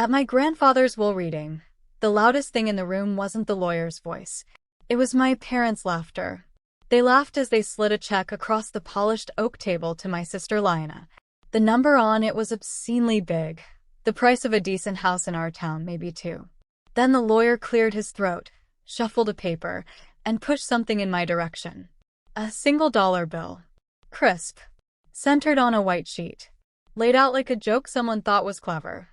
At my grandfather's will reading, the loudest thing in the room wasn't the lawyer's voice. It was my parents' laughter. They laughed as they slid a check across the polished oak table to my sister Lina. The number on it was obscenely big. The price of a decent house in our town, maybe too. Then the lawyer cleared his throat, shuffled a paper, and pushed something in my direction. A single dollar bill. Crisp. Centered on a white sheet. Laid out like a joke someone thought was clever.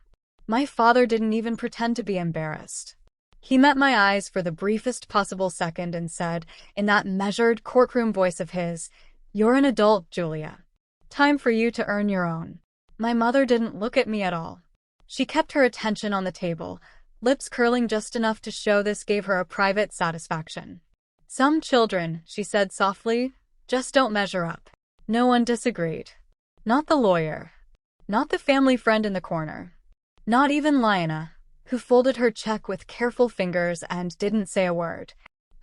My father didn't even pretend to be embarrassed. He met my eyes for the briefest possible second and said, in that measured courtroom voice of his, "You're an adult, Julia. Time for you to earn your own." My mother didn't look at me at all. She kept her attention on the table, lips curling just enough to show this gave her a private satisfaction. "Some children," she said softly, "just don't measure up." No one disagreed. Not the lawyer. Not the family friend in the corner. Not even Lina, who folded her check with careful fingers and didn't say a word.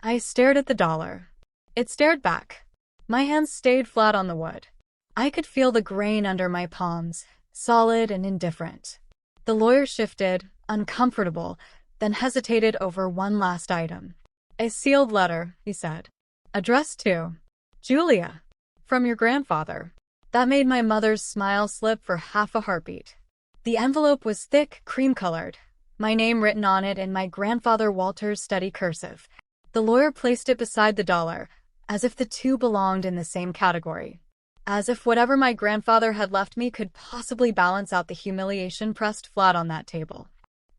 I stared at the dollar. It stared back. My hands stayed flat on the wood. I could feel the grain under my palms, solid and indifferent. The lawyer shifted, uncomfortable, then hesitated over one last item. "A sealed letter," he said. "Addressed to Julia. From your grandfather." That made my mother's smile slip for half a heartbeat. The envelope was thick, cream-colored, my name written on it in my grandfather Walter's steady cursive. The lawyer placed it beside the dollar, as if the two belonged in the same category. As if whatever my grandfather had left me could possibly balance out the humiliation pressed flat on that table.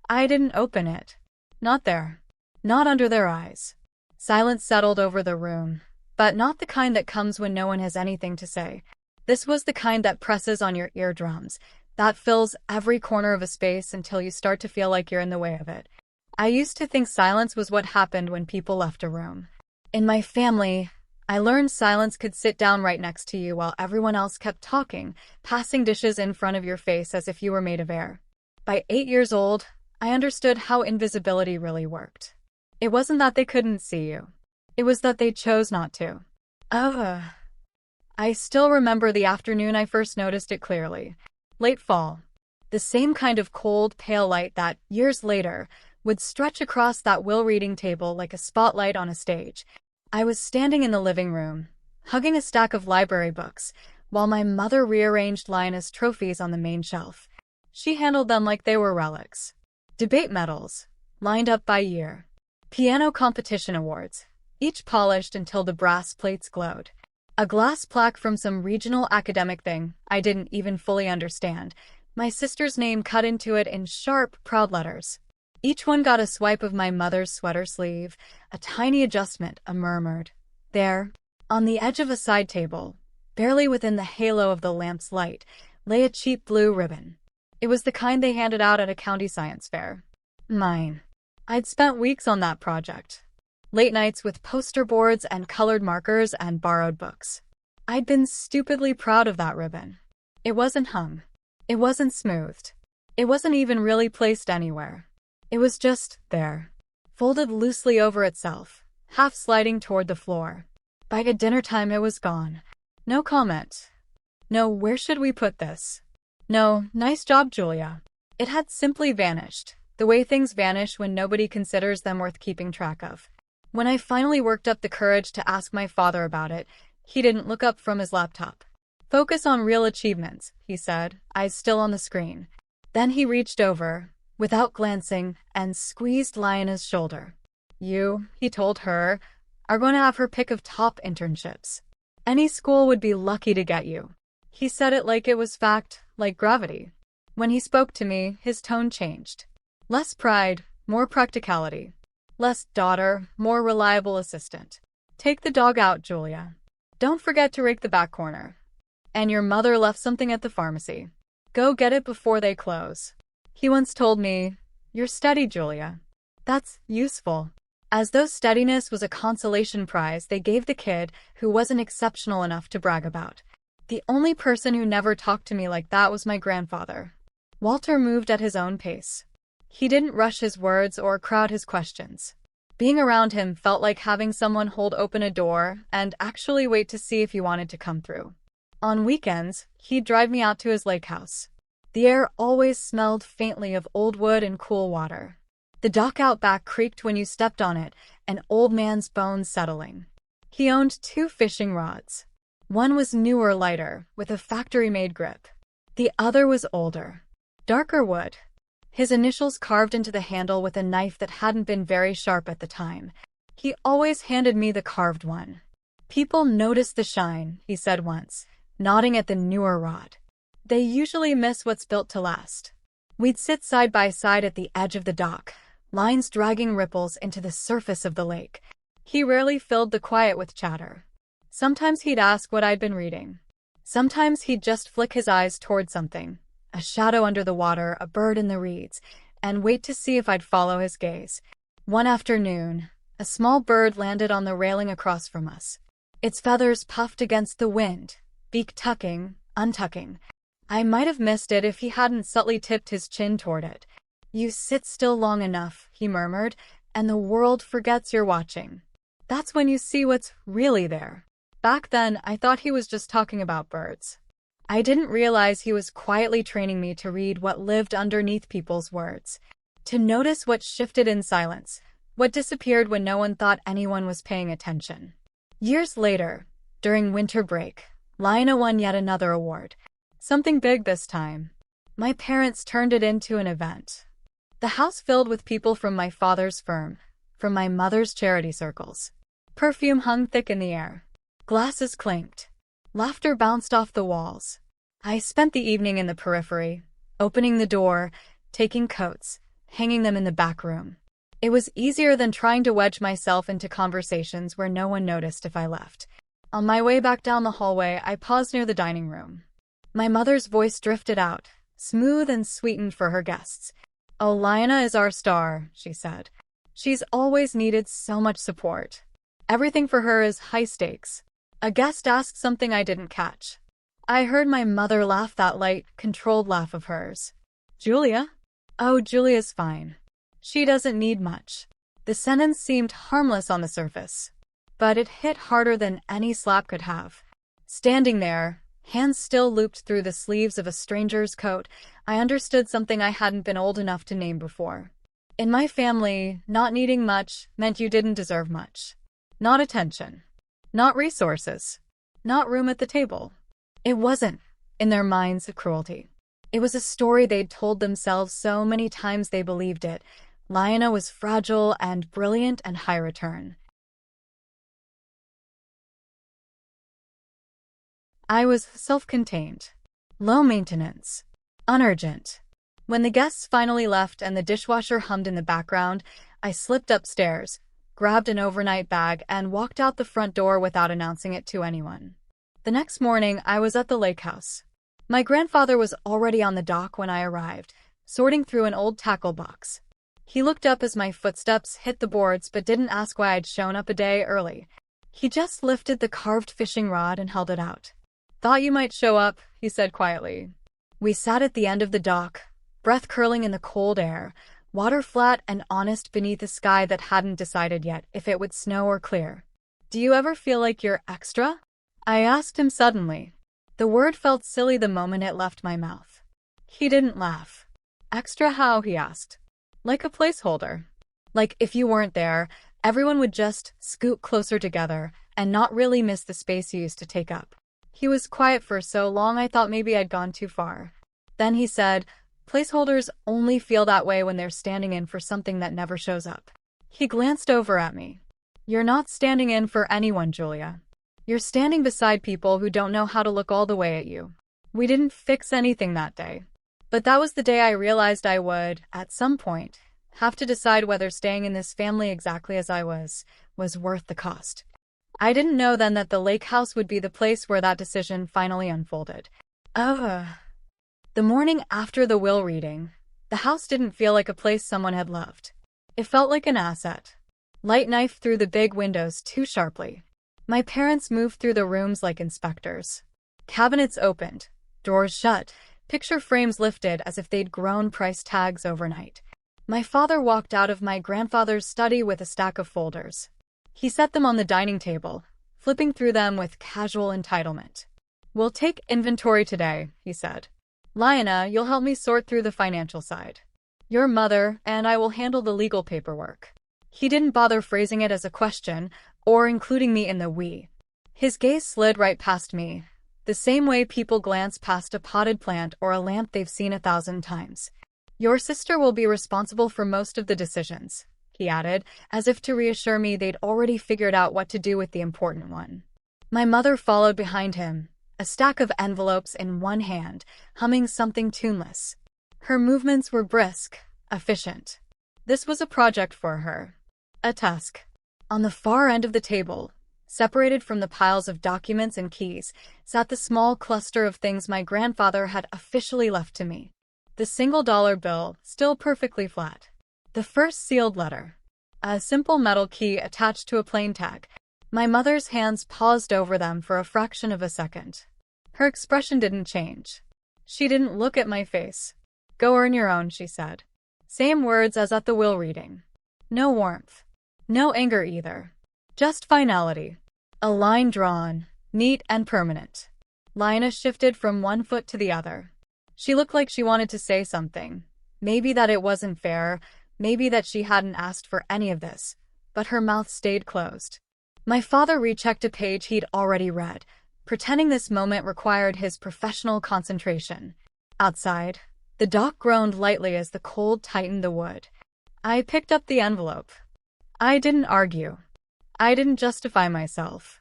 I didn't open it. Not there. Not under their eyes. Silence settled over the room, but not the kind that comes when no one has anything to say. This was the kind that presses on your eardrums, that fills every corner of a space until you start to feel like you're in the way of it. I used to think silence was what happened when people left a room. In my family, I learned silence could sit down right next to you while everyone else kept talking, passing dishes in front of your face as if you were made of air. By 8 years old, I understood how invisibility really worked. It wasn't that they couldn't see you. It was that they chose not to. I still remember the afternoon I first noticed it clearly. Late fall. The same kind of cold, pale light that, years later, would stretch across that will-reading table like a spotlight on a stage. I was standing in the living room, hugging a stack of library books, while my mother rearranged Lina's trophies on the main shelf. She handled them like they were relics. Debate medals, lined up by year. Piano competition awards, each polished until the brass plates glowed. A glass plaque from some regional academic thing I didn't even fully understand. My sister's name cut into it in sharp, proud letters. Each one got a swipe of my mother's sweater sleeve, a tiny adjustment, a murmured. There, on the edge of a side table, barely within the halo of the lamp's light, lay a cheap blue ribbon. It was the kind they handed out at a county science fair. Mine. I'd spent weeks on that project. Late nights with poster boards and colored markers and borrowed books. I'd been stupidly proud of that ribbon. It wasn't hung. It wasn't smoothed. It wasn't even really placed anywhere. It was just there, folded loosely over itself, half sliding toward the floor. By dinner time it was gone. No comment. No, "Where should we put this?" No, "Nice job, Julia." It had simply vanished, the way things vanish when nobody considers them worth keeping track of. When I finally worked up the courage to ask my father about it, he didn't look up from his laptop. "Focus on real achievements," he said, eyes still on the screen. Then he reached over, without glancing, and squeezed Lina's shoulder. "You," he told her, "are going to have her pick of top internships. Any school would be lucky to get you." He said it like it was fact, like gravity. When he spoke to me, his tone changed. Less pride, more practicality. Less daughter, more reliable assistant. "Take the dog out, Julia. Don't forget to rake the back corner. And your mother left something at the pharmacy. Go get it before they close." He once told me, "You're steady, Julia." That's useful. As though steadiness was a consolation prize they gave the kid who wasn't exceptional enough to brag about. The only person who never talked to me like that was my grandfather. Walter moved at his own pace. He didn't rush his words or crowd his questions. Being around him felt like having someone hold open a door and actually wait to see if you wanted to come through. On weekends, he'd drive me out to his lake house. The air always smelled faintly of old wood and cool water. The dock out back creaked when you stepped on it, an old man's bones settling. He owned 2 fishing rods. One was newer, lighter, with a factory-made grip. The other was older, darker wood. His initials carved into the handle with a knife that hadn't been very sharp at the time. He always handed me the carved one. "People notice the shine," he said once, nodding at the newer rod. "They usually miss what's built to last." We'd sit side by side at the edge of the dock, lines dragging ripples into the surface of the lake. He rarely filled the quiet with chatter. Sometimes he'd ask what I'd been reading. Sometimes he'd just flick his eyes toward something, a shadow under the water, a bird in the reeds, and wait to see if I'd follow his gaze. One afternoon, a small bird landed on the railing across from us. Its feathers puffed against the wind, beak tucking, untucking. I might have missed it if he hadn't subtly tipped his chin toward it. "You sit still long enough," he murmured, "and the world forgets you're watching. That's when you see what's really there." Back then, I thought he was just talking about birds. I didn't realize he was quietly training me to read what lived underneath people's words, to notice what shifted in silence, what disappeared when no one thought anyone was paying attention. Years later, during winter break, Lina won yet another award. Something big this time. My parents turned it into an event. The house filled with people from my father's firm, from my mother's charity circles. Perfume hung thick in the air. Glasses clinked. Laughter bounced off the walls. I spent the evening in the periphery, opening the door, taking coats, hanging them in the back room. It was easier than trying to wedge myself into conversations where no one noticed if I left. On my way back down the hallway, I paused near the dining room. My mother's voice drifted out, smooth and sweetened for her guests. "Oh, Lina is our star," she said. "She's always needed so much support. Everything for her is high stakes." A guest asked something I didn't catch. I heard my mother laugh, that light, controlled laugh of hers. "Julia?" "Oh, Julia's fine. She doesn't need much." The sentence seemed harmless on the surface, but it hit harder than any slap could have. Standing there, hands still looped through the sleeves of a stranger's coat, I understood something I hadn't been old enough to name before. In my family, not needing much meant you didn't deserve much. Not attention. Not resources. Not room at the table. It wasn't, in their minds, a cruelty. It was a story they'd told themselves so many times they believed it. Lina was fragile and brilliant and high return. I was self-contained. Low maintenance. Unurgent. When the guests finally left and the dishwasher hummed in the background, I slipped upstairs, grabbed an overnight bag, and walked out the front door without announcing it to anyone. The next morning, I was at the lake house. My grandfather was already on the dock when I arrived, sorting through an old tackle box. He looked up as my footsteps hit the boards but didn't ask why I'd shown up a day early. He just lifted the carved fishing rod and held it out. "Thought you might show up," he said quietly. We sat at the end of the dock, breath curling in the cold air, water flat and honest beneath a sky that hadn't decided yet if it would snow or clear. "Do you ever feel like you're extra?" I asked him suddenly. The word felt silly the moment it left my mouth. He didn't laugh. "Extra how?" he asked. "Like a placeholder. Like if you weren't there, everyone would just scoot closer together and not really miss the space you used to take up." He was quiet for so long I thought maybe I'd gone too far. Then he said, "Placeholders only feel that way when they're standing in for something that never shows up." He glanced over at me. "You're not standing in for anyone, Julia. You're standing beside people who don't know how to look all the way at you." We didn't fix anything that day. But that was the day I realized I would, at some point, have to decide whether staying in this family exactly as I was worth the cost. I didn't know then that the lake house would be the place where that decision finally unfolded. The morning after the will reading, the house didn't feel like a place someone had loved. It felt like an asset. Light knifed through the big windows too sharply. My parents moved through the rooms like inspectors. Cabinets opened, doors shut, picture frames lifted as if they'd grown price tags overnight. My father walked out of my grandfather's study with a stack of folders. He set them on the dining table, flipping through them with casual entitlement. "We'll take inventory today," he said. Lina, you'll help me sort through the financial side. Your mother and I will handle the legal paperwork. He didn't bother phrasing it as a question or including me in the we. His gaze slid right past me, the same way people glance past a potted plant or a lamp they've seen 1,000 times. Your sister will be responsible for most of the decisions, he added, as if to reassure me they'd already figured out what to do with the important one. My mother followed behind him, a stack of envelopes in one hand, humming something tuneless. Her movements were brisk, efficient. This was a project for her. A task. On the far end of the table, separated from the piles of documents and keys, sat the small cluster of things my grandfather had officially left to me. The single-dollar bill, still perfectly flat. The first sealed letter. A simple metal key attached to a plain tag. My mother's hands paused over them for a fraction of a second. Her expression didn't change. She didn't look at my face. Go earn your own, she said. Same words as at the will reading. No warmth. No anger either. Just finality. A line drawn, neat and permanent. Lina shifted from one foot to the other. She looked like she wanted to say something. Maybe that it wasn't fair, maybe that she hadn't asked for any of this, but her mouth stayed closed. My father rechecked a page he'd already read, pretending this moment required his professional concentration. Outside, the dock groaned lightly as the cold tightened the wood. I picked up the envelope. I didn't argue. I didn't justify myself.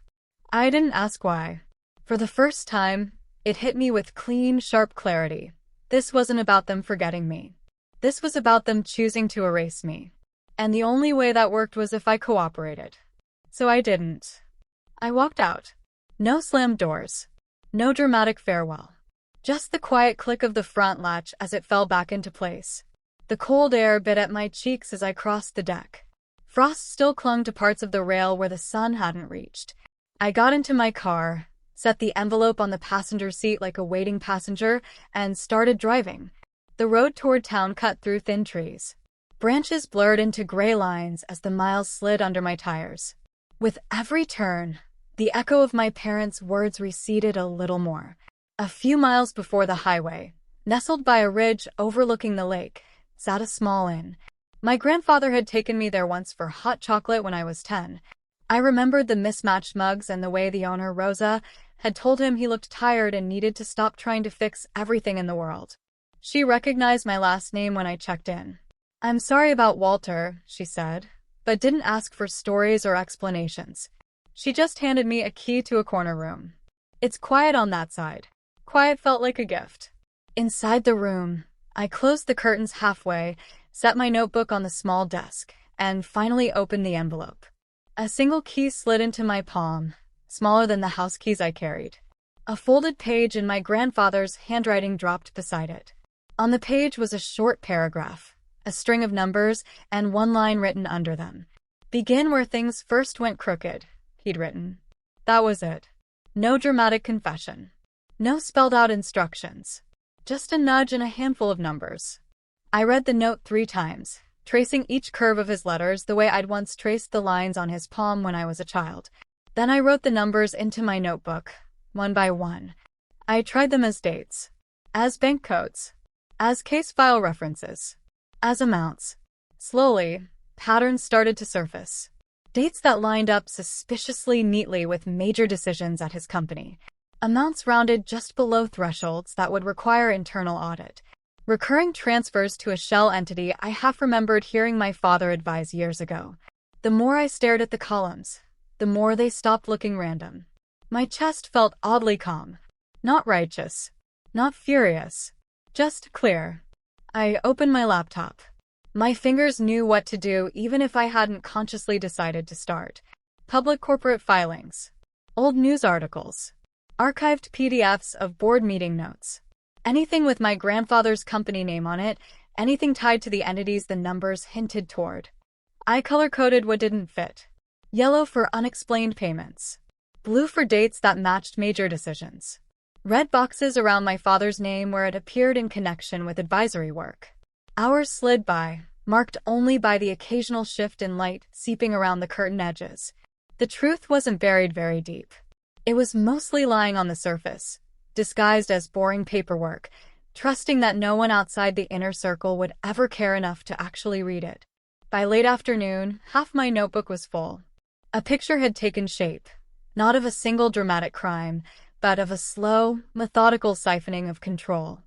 I didn't ask why. For the first time, it hit me with clean, sharp clarity. This wasn't about them forgetting me. This was about them choosing to erase me. And the only way that worked was if I cooperated. So I didn't. I walked out. No slammed doors. No dramatic farewell. Just the quiet click of the front latch as it fell back into place. The cold air bit at my cheeks as I crossed the deck. Frost still clung to parts of the rail where the sun hadn't reached. I got into my car, set the envelope on the passenger seat like a waiting passenger, and started driving. The road toward town cut through thin trees. Branches blurred into gray lines as the miles slid under my tires. With every turn, the echo of my parents' words receded a little more. A few miles before the highway, nestled by a ridge overlooking the lake, sat a small inn. My grandfather had taken me there once for hot chocolate when I was 10. I remembered the mismatched mugs and the way the owner, Rosa, had told him he looked tired and needed to stop trying to fix everything in the world. She recognized my last name when I checked in. I'm sorry about Walter, she said, but didn't ask for stories or explanations. She just handed me a key to a corner room. It's quiet on that side. Quiet felt like a gift. Inside the room, I closed the curtains halfway, set my notebook on the small desk, and finally opened the envelope. A single key slid into my palm, smaller than the house keys I carried. A folded page in my grandfather's handwriting dropped beside it. On the page was a short paragraph, a string of numbers, and one line written under them. Begin where things first went crooked, he'd written. That was it. No dramatic confession. No spelled-out instructions. Just a nudge and a handful of numbers. I read the note 3 times, tracing each curve of his letters the way I'd once traced the lines on his palm when I was a child. Then I wrote the numbers into my notebook, one by one. I tried them as dates, as bank codes, as case file references, as amounts. Slowly, patterns started to surface. Dates that lined up suspiciously neatly with major decisions at his company. Amounts rounded just below thresholds that would require internal audit. Recurring transfers to a shell entity I half remembered hearing my father advise years ago. The more I stared at the columns, the more they stopped looking random. My chest felt oddly calm. Not righteous. Not furious. Just clear. I opened my laptop. My fingers knew what to do even if I hadn't consciously decided to start. Public corporate filings. Old news articles. Archived PDFs of board meeting notes. Anything with my grandfather's company name on it, anything tied to the entities the numbers hinted toward. I color-coded what didn't fit. Yellow for unexplained payments. Blue for dates that matched major decisions. Red boxes around my father's name where it appeared in connection with advisory work. Hours slid by, marked only by the occasional shift in light seeping around the curtain edges. The truth wasn't buried very deep. It was mostly lying on the surface, disguised as boring paperwork, trusting that no one outside the inner circle would ever care enough to actually read it. By late afternoon, half my notebook was full. A picture had taken shape, not of a single dramatic crime, but of a slow, methodical siphoning of control.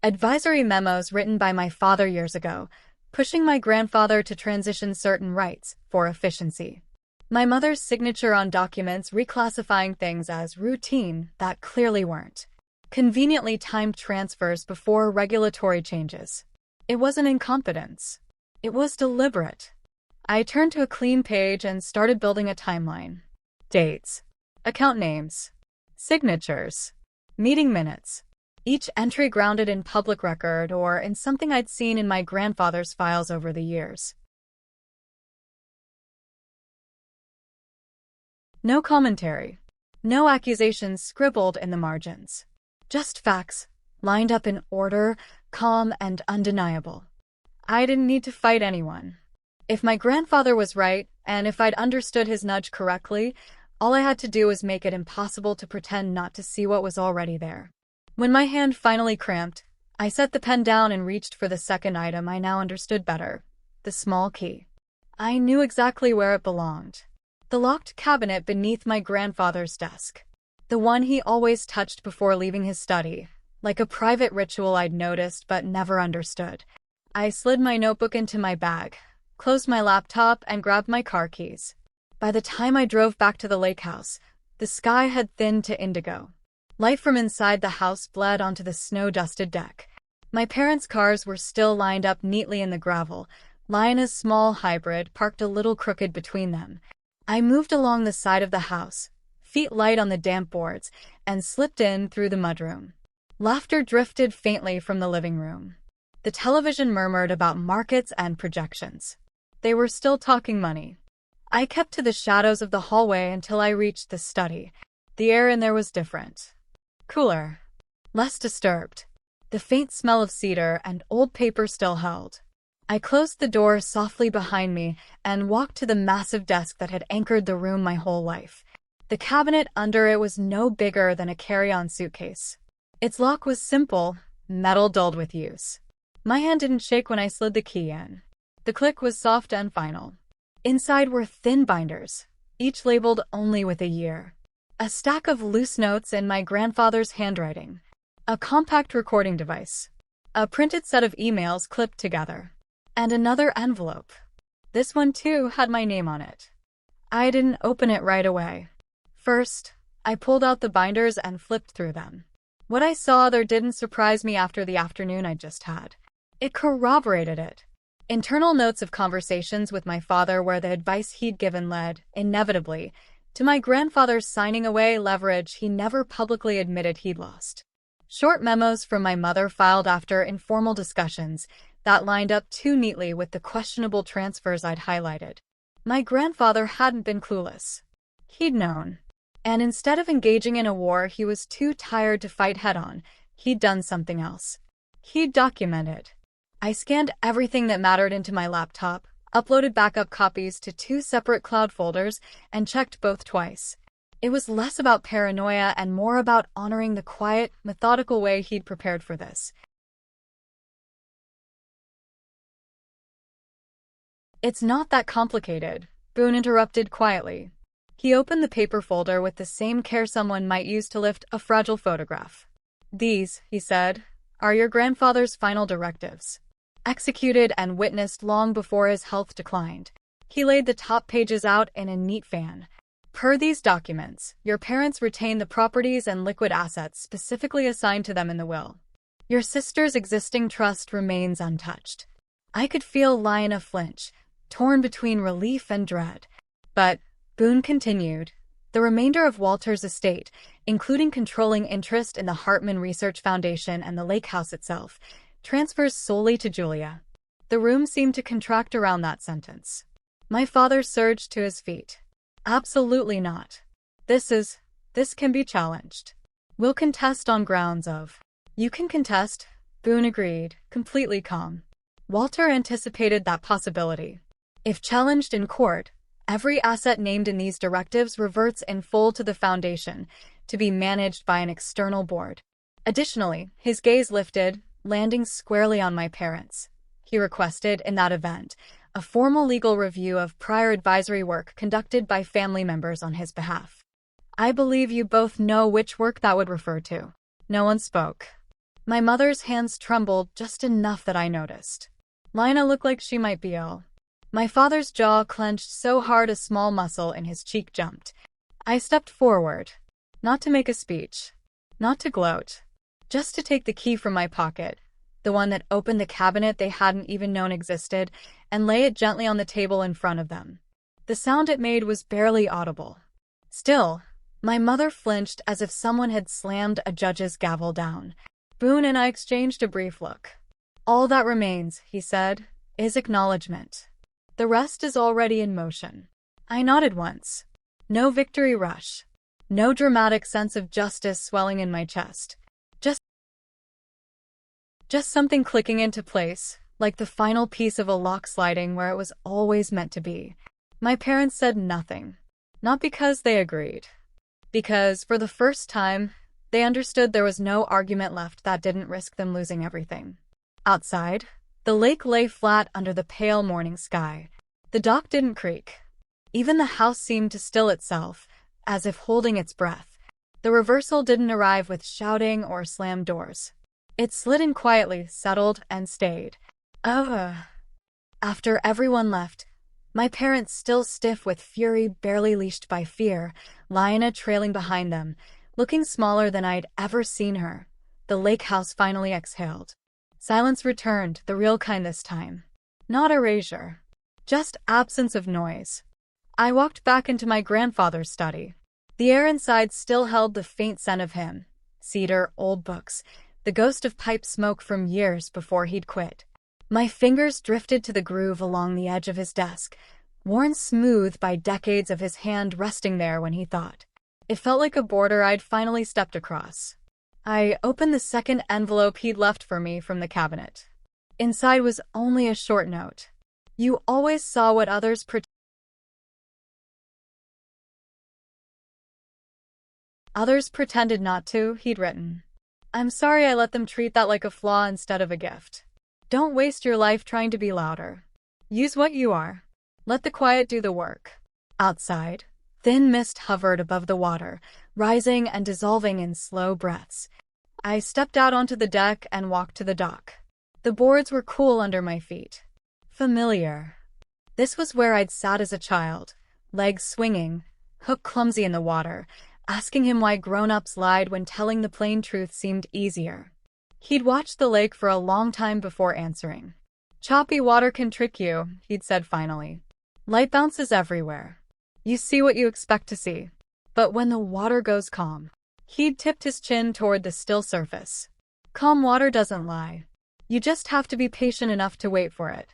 Advisory memos written by my father years ago, pushing my grandfather to transition certain rights for efficiency. My mother's signature on documents reclassifying things as routine that clearly weren't. Conveniently timed transfers before regulatory changes. It wasn't incompetence. It was deliberate. I turned to a clean page and started building a timeline. Dates, account names, signatures, meeting minutes. Each entry grounded in public record or in something I'd seen in my grandfather's files over the years. No commentary. No accusations scribbled in the margins. Just facts, lined up in order, calm and undeniable. I didn't need to fight anyone. If my grandfather was right, and if I'd understood his nudge correctly, all I had to do was make it impossible to pretend not to see what was already there. When my hand finally cramped, I set the pen down and reached for the second item I now understood better, the small key. I knew exactly where it belonged. The locked cabinet beneath my grandfather's desk. The one he always touched before leaving his study, like a private ritual I'd noticed but never understood. I slid my notebook into my bag, closed my laptop, and grabbed my car keys. By the time I drove back to the lake house, the sky had thinned to indigo. Light from inside the house bled onto the snow-dusted deck. My parents' cars were still lined up neatly in the gravel, Liona's small hybrid parked a little crooked between them. I moved along the side of the house, feet light on the damp boards, and slipped in through the mudroom. Laughter drifted faintly from the living room. The television murmured about markets and projections. They were still talking money. I kept to the shadows of the hallway until I reached the study. The air in there was different. Cooler. Less disturbed. The faint smell of cedar and old paper still held. I closed the door softly behind me and walked to the massive desk that had anchored the room my whole life. The cabinet under it was no bigger than a carry-on suitcase. Its lock was simple, metal dulled with use. My hand didn't shake when I slid the key in. The click was soft and final. Inside were thin binders, each labeled only with a year. A stack of loose notes in my grandfather's handwriting. A compact recording device. A printed set of emails clipped together. And another envelope. This one too had my name on it. I didn't open it right away. First, I pulled out the binders and flipped through them. What I saw there didn't surprise me after the afternoon I just had. It corroborated it. Internal notes of conversations with my father where the advice he'd given led, inevitably, to my grandfather's signing away leverage he never publicly admitted he'd lost. Short memos from my mother filed after informal discussions that lined up too neatly with the questionable transfers I'd highlighted. My grandfather hadn't been clueless. He'd known. And instead of engaging in a war he was too tired to fight head-on, he'd done something else. He'd documented. I scanned everything that mattered into my laptop, uploaded backup copies to 2 separate cloud folders, and checked both twice. It was less about paranoia and more about honoring the quiet, methodical way he'd prepared for this. "It's not that complicated," Boone interrupted quietly. He opened the paper folder with the same care someone might use to lift a fragile photograph. "These," he said, "are your grandfather's final directives. Executed and witnessed long before his health declined." He laid the top pages out in a neat fan. "Per these documents, your parents retain the properties and liquid assets specifically assigned to them in the will. Your sister's existing trust remains untouched." I could feel Lionel flinch, torn between relief and dread. "But," Boone continued, "the remainder of Walter's estate, including controlling interest in the Hartman Research Foundation and the lake house itself, transfers solely to Julia." The room seemed to contract around that sentence. My father surged to his feet. "Absolutely not. This can be challenged. We'll contest on grounds of." "You can contest," Boone agreed, completely calm. Walter anticipated that possibility. "If challenged in court, every asset named in these directives reverts in full to the foundation, to be managed by an external board." Additionally, his gaze lifted, landing squarely on my parents. He requested, in that event, a formal legal review of prior advisory work conducted by family members on his behalf. I believe you both know which work that would refer to. No one spoke. My mother's hands trembled just enough that I noticed. Lina looked like she might be ill. My father's jaw clenched so hard a small muscle in his cheek jumped. I stepped forward. Not to make a speech. Not to gloat. Just to take the key from my pocket, the one that opened the cabinet they hadn't even known existed, and lay it gently on the table in front of them. The sound it made was barely audible. Still, my mother flinched as if someone had slammed a judge's gavel down. Boone and I exchanged a brief look. "All that remains," he said, "is acknowledgement. The rest is already in motion." I nodded once. No victory rush. No dramatic sense of justice swelling in my chest. Just something clicking into place, like the final piece of a lock sliding where it was always meant to be. My parents said nothing. Not because they agreed. Because, for the first time, they understood there was no argument left that didn't risk them losing everything. Outside, the lake lay flat under the pale morning sky. The dock didn't creak. Even the house seemed to still itself, as if holding its breath. The reversal didn't arrive with shouting or slammed doors. It slid in quietly, settled, and stayed. After everyone left, my parents still stiff with fury, barely leashed by fear, Lina trailing behind them, looking smaller than I'd ever seen her, the lake house finally exhaled. Silence returned, the real kind this time. Not erasure. Just absence of noise. I walked back into my grandfather's study. The air inside still held the faint scent of him. Cedar, old books, the ghost of pipe smoke from years before he'd quit. My fingers drifted to the groove along the edge of his desk, worn smooth by decades of his hand resting there when he thought. It felt like a border I'd finally stepped across. I opened the second envelope he'd left for me from the cabinet. Inside was only a short note. "You always saw what others pretended not to," he'd written. "I'm sorry I let them treat that like a flaw instead of a gift. Don't waste your life trying to be louder. Use what you are. Let the quiet do the work." Outside, thin mist hovered above the water, rising and dissolving in slow breaths. I stepped out onto the deck and walked to the dock. The boards were cool under my feet. Familiar. This was where I'd sat as a child, legs swinging, hook clumsy in the water, asking him why grown-ups lied when telling the plain truth seemed easier. He'd watched the lake for a long time before answering. "Choppy water can trick you," he'd said finally. "Light bounces everywhere. You see what you expect to see. But when the water goes calm," he'd tipped his chin toward the still surface. "Calm water doesn't lie. You just have to be patient enough to wait for it."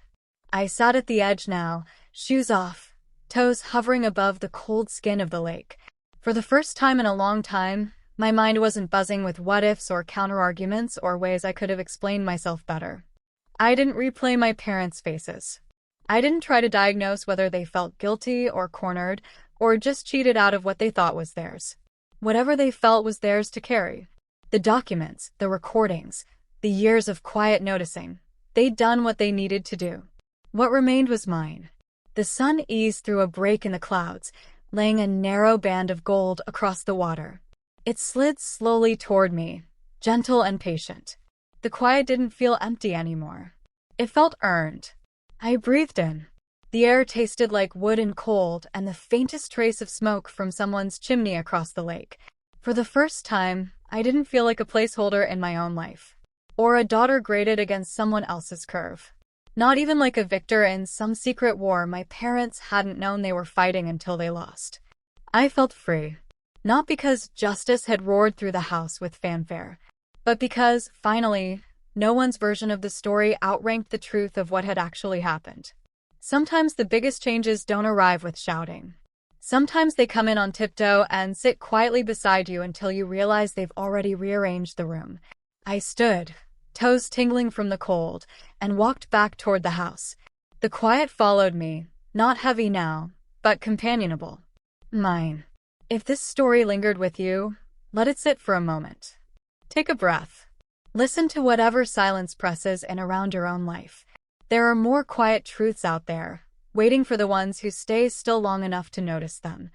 I sat at the edge now, shoes off, toes hovering above the cold skin of the lake. For the first time in a long time, my mind wasn't buzzing with what-ifs or counter-arguments or ways I could have explained myself better. I didn't replay my parents' faces. I didn't try to diagnose whether they felt guilty or cornered, or just cheated out of what they thought was theirs. Whatever they felt was theirs to carry. The documents, the recordings, the years of quiet noticing, they'd done what they needed to do. What remained was mine. The sun eased through a break in the clouds, laying a narrow band of gold across the water. It slid slowly toward me, gentle and patient. The quiet didn't feel empty anymore. It felt earned. I breathed in. The air tasted like wood and cold and the faintest trace of smoke from someone's chimney across the lake. For the first time, I didn't feel like a placeholder in my own life. Or a daughter graded against someone else's curve. Not even like a victor in some secret war my parents hadn't known they were fighting until they lost. I felt free. Not because justice had roared through the house with fanfare, but because, finally, no one's version of the story outranked the truth of what had actually happened. Sometimes the biggest changes don't arrive with shouting. Sometimes they come in on tiptoe and sit quietly beside you until you realize they've already rearranged the room. I stood, toes tingling from the cold, and walked back toward the house. The quiet followed me, not heavy now, but companionable. Mine. If this story lingered with you, let it sit for a moment. Take a breath. Listen to whatever silence presses in around your own life. There are more quiet truths out there, waiting for the ones who stay still long enough to notice them.